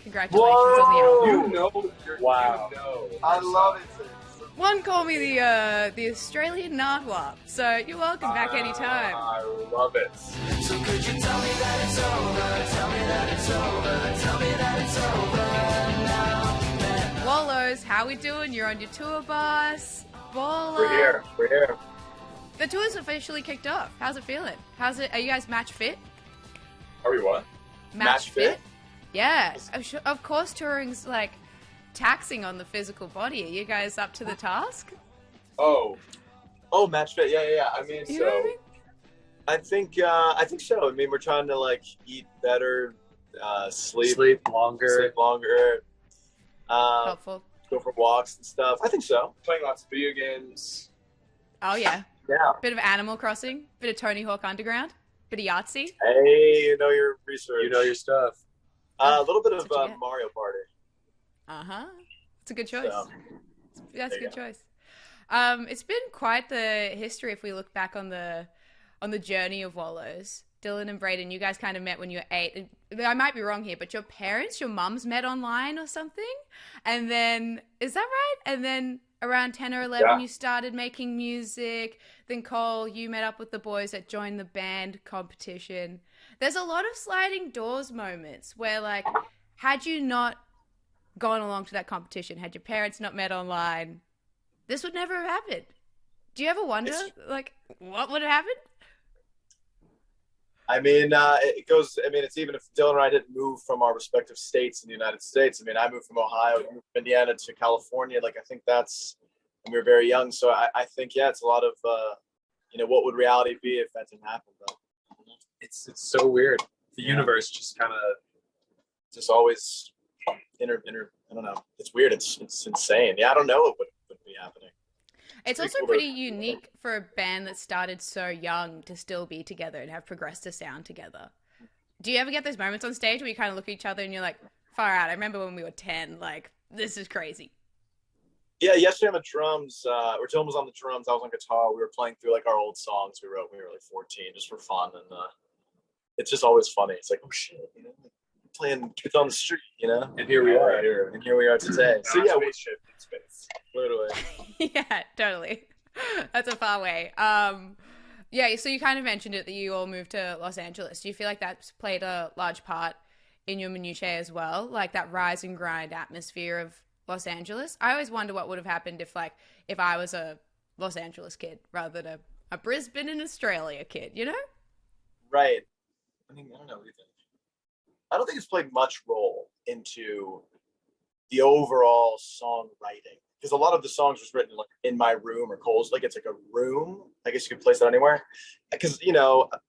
Congratulations on the album. You know, Wow. You know. I love it, sis. One call me the Australian Nardwuar, so you're welcome back anytime. I love it. So could you tell me that it's over? Tell me that it's over. Tell me that it's over now. Wallows, how we doing? You're on your tour bus. Baller. We're here. The tour's officially kicked off. How's it feeling? How's it? Are you guys match fit? Are we what? Match fit? Yeah. Of course, touring's like taxing on the physical body. Are you guys up to the task? Oh, match fit. Yeah. I mean, You know what I mean? I think so. I mean, we're trying to like eat better, sleep longer. Helpful. Go for walks and stuff. I think so. Playing lots of video games. Oh yeah. Yeah. Bit of Animal Crossing. Bit of Tony Hawk Underground. Bit of Yahtzee. Hey, you know your research. You know your stuff. A little bit of That's what you get. Mario Party. It's a good choice. So, That's a there you good choice. It's been quite the history if we look back on the journey of Wallows. Dylan and Braeden, you guys kind of met when you were 8. I might be wrong here, but your mums met online or something? And then, is that right? And then around 10 or 11, you started making music. Then Cole, you met up with the boys that joined the band competition. There's a lot of sliding doors moments where, like, had you not gone along to that competition, had your parents not met online, this would never have happened. Do you ever wonder, like, what would have happened? I mean, it goes. I mean, it's even if Dylan and I didn't move from our respective states in the United States. I mean, I moved from Ohio, you moved from Indiana to California. Like, I think that's when we were very young. So I think, it's a lot of, what would reality be if that didn't happen? Though It's so weird. The universe just kind of just always I don't know. It's weird. It's insane. Yeah, I don't know what would be happening. It's also cool pretty unique for a band that started so young to still be together and have progressed to sound together. Do you ever get those moments on stage where you kind of look at each other and you're like, far out, I remember when we were 10, like, this is crazy. Yeah, yesterday on the drums, or Dylan was on the drums, I was on guitar. We were playing through like our old songs we wrote when we were like 14, just for fun, and it's just always funny. It's like, oh shit, playing kids on the street, and here we are. And here we are today. So yeah, spaceship in space. literally. Yeah, totally. That's a far way. Yeah, so you kind of mentioned it that you all moved to Los Angeles. Do you feel like that's played a large part in your minutiae as well? Like that rise and grind atmosphere of Los Angeles? I always wonder what would have happened if I was a Los Angeles kid rather than a Brisbane and Australia kid, Right. I mean, I don't know what you think. I don't think it's played much role into the overall songwriting, because a lot of the songs was written like in my room or Cole's, like it's like a room. I guess you could place that anywhere, because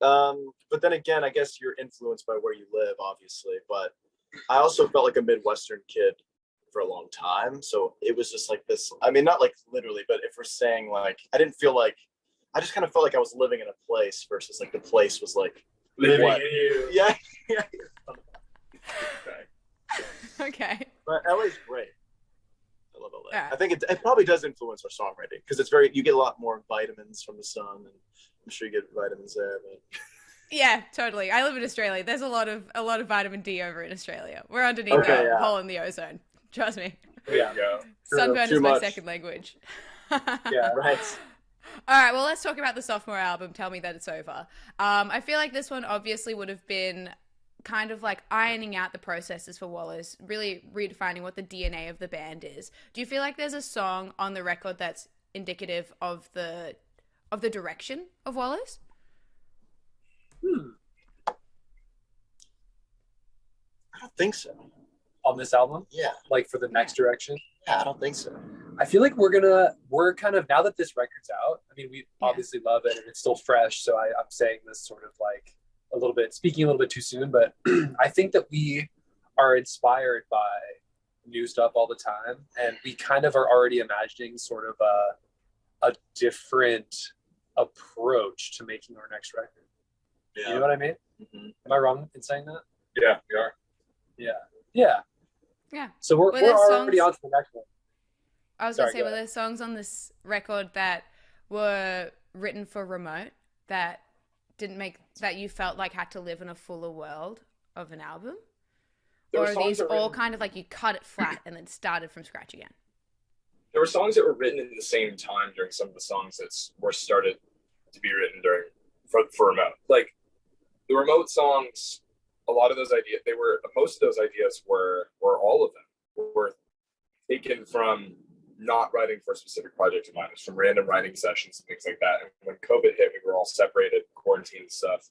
but then again, I guess you're influenced by where you live, obviously. But I also felt like a Midwestern kid for a long time, so it was just like this. I mean, not like literally, but if we're saying like, I just kind of felt like I was living in a place versus like the place was like Living in you. Yeah. Okay. But LA's great. I love LA. Yeah. I think it probably does influence our songwriting, because you get a lot more vitamins from the sun, and I'm sure you get vitamins there. But Yeah, totally. I live in Australia. There's a lot of vitamin D over in Australia. We're underneath a hole in the ozone. Trust me. Yeah. Sunburn Too is my much. second language. Yeah. right. All right, well, let's talk about the Sophomore album, Tell Me That It's Over. I feel like this one obviously would have been kind of like ironing out the processes for Wallows, really redefining what the DNA of the band is. Do you feel like there's a song on the record that's indicative of the direction of Wallows? I don't think so. On this album? Yeah. Like for the next direction? Yeah, I don't think so. I feel like we're kind of, now that this record's out, I mean, we obviously love it and it's still fresh. So I'm saying this sort of like speaking a little bit too soon, but I think that we are inspired by new stuff all the time. And we kind of are already imagining sort of a different approach to making our next record. Yeah. You know what I mean? Mm-hmm. Am I wrong in saying that? Yeah, we are. Yeah. So we're there already songs- on to the next one. I was going to say, were there songs on this record that were written for remote that you felt like had to live in a fuller world of an album? There Or were are songs these that were all written- kind of like you cut it flat and then started from scratch again? There were songs that were written in the same time during some of the songs that were started to be written for remote. Like the remote songs, a lot of those ideas, most of those ideas were all of them were taken from not writing for a specific project of mine. It was from random writing sessions and things like that. And when COVID hit, we were all separated, quarantine and stuff.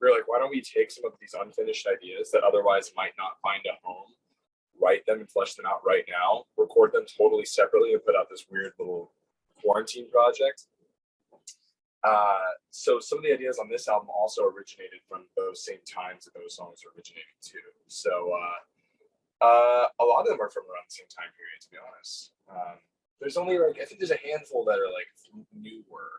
We were like, why don't we take some of these unfinished ideas that otherwise might not find a home, write them and flesh them out right now, record them totally separately, and put out this weird little quarantine project. So some of the ideas on this album also originated from those same times that those songs originated too. So a lot of them are from around the same time period, to be honest. There's only like, I think there's a handful that are like newer,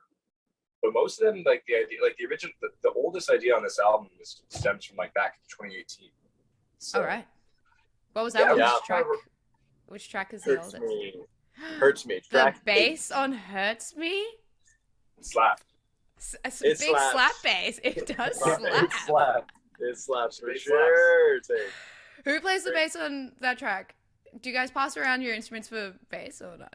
but most of them, like the idea, like the original, the oldest idea on this album stems from like back in 2018. So, All right. What was that? Yeah. Which track is the Hurts oldest? me. Hurts me. The Track bass on Hurts Me? slap. A It big slaps. slap bass. It does Slap. slap. It slapped. It slaps for It sure. Who plays the bass on that track? Do you guys pass around your instruments for bass or not?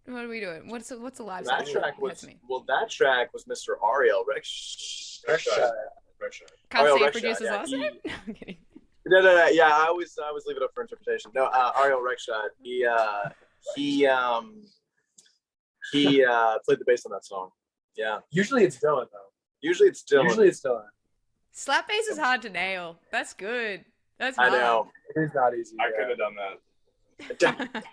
What are we doing? What's a live That song? track was Hurts Me. that track was Mr. Ariel Rex. Rexshot. Can't Ariel say Rexshot, producer's yeah, last he- name. No, I'm kidding. No. Yeah, I always leave it up for interpretation. No, Ariel Rexshot. He played the bass on that song. Yeah. Usually it's Dylan though. Usually it's Dylan. Usually it's Dylan. Slap bass is hard to nail. That's good. That's I hard. know. It is not easy. I yeah. could have done that.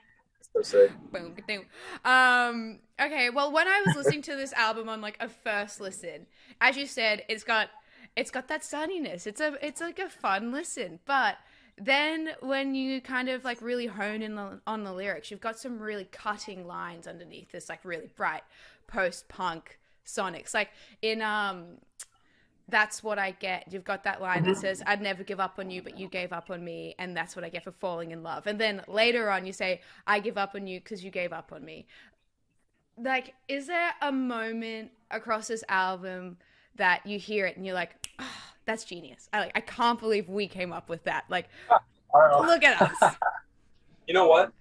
So sick. Boom, ka-doom. Okay, well, when I was listening to this album on like a first listen, as you said, it's got that sunniness. It's like a fun listen. But then when you kind of like really hone in on the lyrics, you've got some really cutting lines underneath this like really bright post-punk sonics. Like in That's What I Get, you've got that line that says, I'd never give up on you, but you gave up on me, and that's what I get for falling in love. And then later on you say, I give up on you because you gave up on me. Like, is there a moment across this album that you hear it and you're like, oh, that's genius. I can't believe we came up with that. Like, look at us. You know what?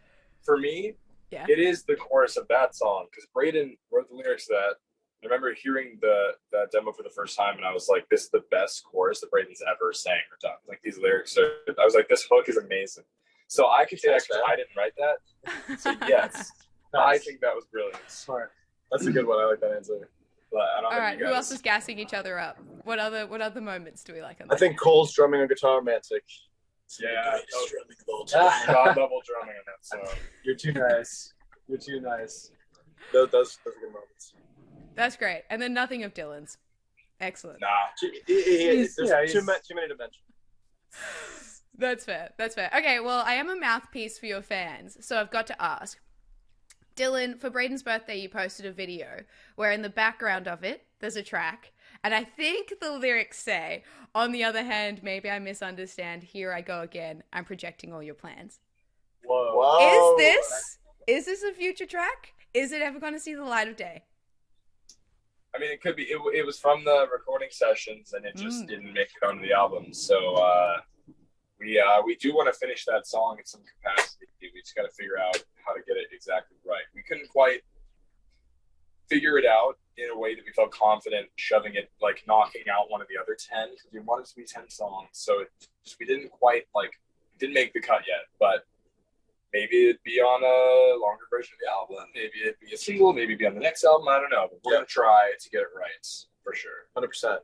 For me, Yeah. it is the chorus of that song, because Braeden wrote the lyrics to that. I remember hearing that demo for the first time, and I was like, this is the best chorus that Braeden's ever sang or done. Like, these lyrics are, I was like, this hook is amazing. So I can say that because I didn't write that. So yes, I think that was brilliant. Smart. That's a good one. I like that answer. But I don't All know right, if you who guys- else is gassing each other up? What other moments do we like on I that? think Cole's drumming on guitar romantic. Yeah, drumming of all God level drumming on that song. You're too nice. You're too nice. Those are good moments. That's great. And then nothing of Dylan's. Excellent. Nah, There's he's- too many to mention. That's fair. That's fair. Okay, well, I am a mouthpiece for your fans, so I've got to ask. Dylan, for Braeden's birthday, you posted a video where in the background of it, there's a track, and I think the lyrics say, on the other hand, maybe I misunderstand, here I go again, I'm projecting all your plans. Whoa. Whoa. Is this a future track? Is it ever going to see the light of day? I mean, it could be. It was from the recording sessions, and it just didn't make it onto the album. So we do want to finish that song in some capacity. We just got to figure out how to get it exactly right. We couldn't quite figure it out in a way that we felt confident shoving it, like knocking out one of the other 10, because we wanted it to be 10 songs. So we didn't quite didn't make the cut yet, but maybe it'd be on a longer version of the album. Maybe it'd be a single. Maybe it'd be on the next album. I don't know. But we're going to try to get it right for sure. 100%.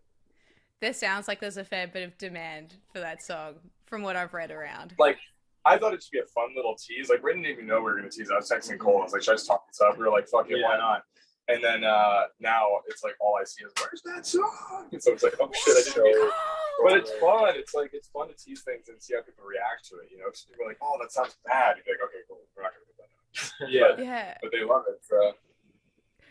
This sounds like there's a fair bit of demand for that song from what I've read around. Like, I thought it'd just be a fun little tease. Like, we didn't even know we were going to tease. I was texting Cole. I was like, should I just talk this up? We were like, fuck it, why not? And then now it's like all I see is, where's that song? And so it's like, oh shit, I didn't get it. But it's fun. It's like, it's fun to tease things and see how people react to it. You know, because people are like, oh, that sounds bad. You're like, okay, cool. We're not going to put that out. Yeah. But they love it. So.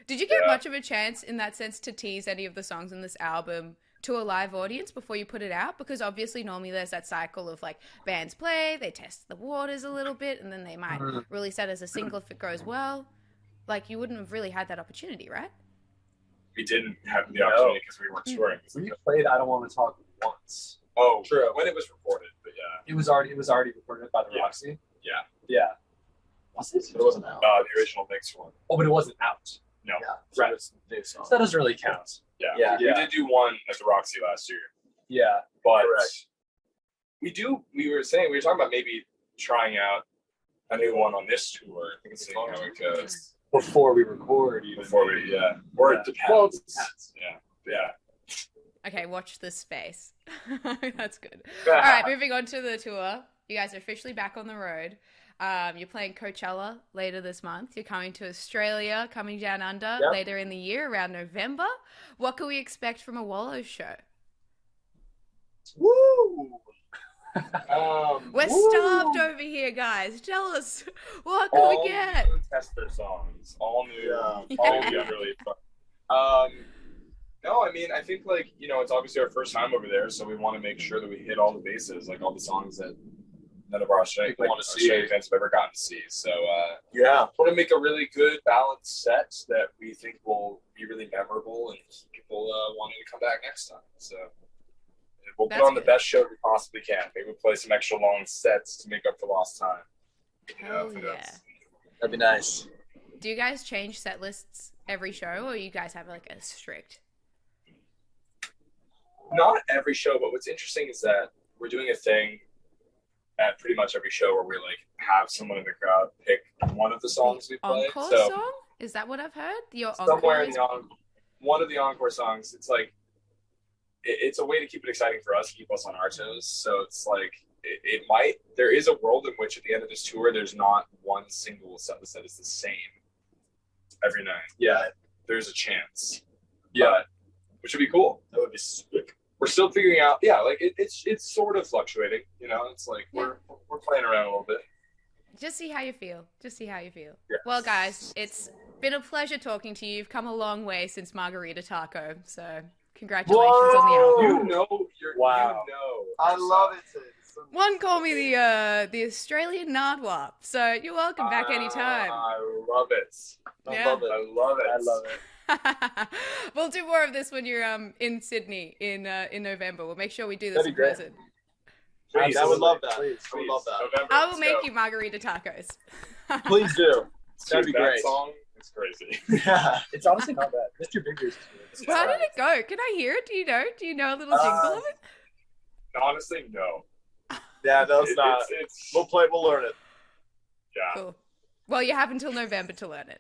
Did you get much of a chance in that sense to tease any of the songs in this album to a live audience before you put it out? Because obviously normally there's that cycle of like bands play, they test the waters a little bit, and then they might release that as a single if it goes well. Like, you wouldn't have really had that opportunity, right? We didn't have the opportunity because we weren't touring. We played I Don't Want to Talk once. Oh, true. When it was recorded, but It was already recorded by the Yeah. Roxy. Yeah. Yeah. Was it? It wasn't out. The original mix one. Oh, but it wasn't out. No. Yeah, so Right. it's a new song. So that doesn't really count. Yeah. Yeah. We did do one at the Roxy last year, Yeah. but Correct. we were talking about maybe trying out a new one on this tour and seeing how it goes Before we record, even. before we, or Yeah. it depends. Well, it depends. Yeah. Okay, watch this space. That's good. All right, moving on to the tour. You guys are officially back on the road. You're playing Coachella later this month. You're coming to Australia, coming down under Yep. later in the year, around November. What can we expect from a Wallows show? Woo! We're starved over here, guys. Tell us, what can we get? New Tester songs, all new, Yeah. all new unreleased. No, I mean, I think it's obviously our first time over there, so we want to make sure that we hit all the bases, like all the songs that none of our Australian fans have ever gotten to see. So Yeah. want to make a really good balanced set that we think will be really memorable and keep people wanting to come back next time. So we'll put That's on the good. best show we possibly can. Maybe we'll play some extra long sets to make up for lost time. Hell if yeah. that's- That'd be nice. Do you guys change set lists every show, or you guys have like a strict? Not every show, but what's interesting is that we're doing a thing at pretty much every show where we have someone in the crowd pick one of the songs we play. Encore So song? Is that what I've heard? Your somewhere encore in is- one of the encore songs, it's like it's a way to keep it exciting for us, keep us on our toes. So it's like there is a world in which at the end of this tour, there's not one single set list that is the same every night. Yeah. There's a chance. Yeah. But, which would be cool. That would be sick. We're still figuring out. Yeah, it's sort of fluctuating. It's like we're playing around a little bit. Just see how you feel. Just see how you feel. Yeah. Well, guys, it's been a pleasure talking to you. You've come a long way since Margarita Taco, so congratulations on the album. Wow. I love it. One called me the Australian Nardwap, so you're welcome back anytime. I love it. Yeah. I love it. I love it. We'll do more of this when you're in Sydney in November. We'll make sure we do this That'd in be great. person. Please. I would love that. Please. I would love that. November, I will let's make go. you margarita tacos. Please do. That'd be Dude, great. That song is crazy. Yeah. It's honestly not bad. Mr. Bigger's is good. How did it go? Can I hear it? Do you know? Do you know a little jingle of it? Honestly, no. Yeah, no, it's not. It's We'll learn it. yeah. Cool. Well, you have until November to learn it.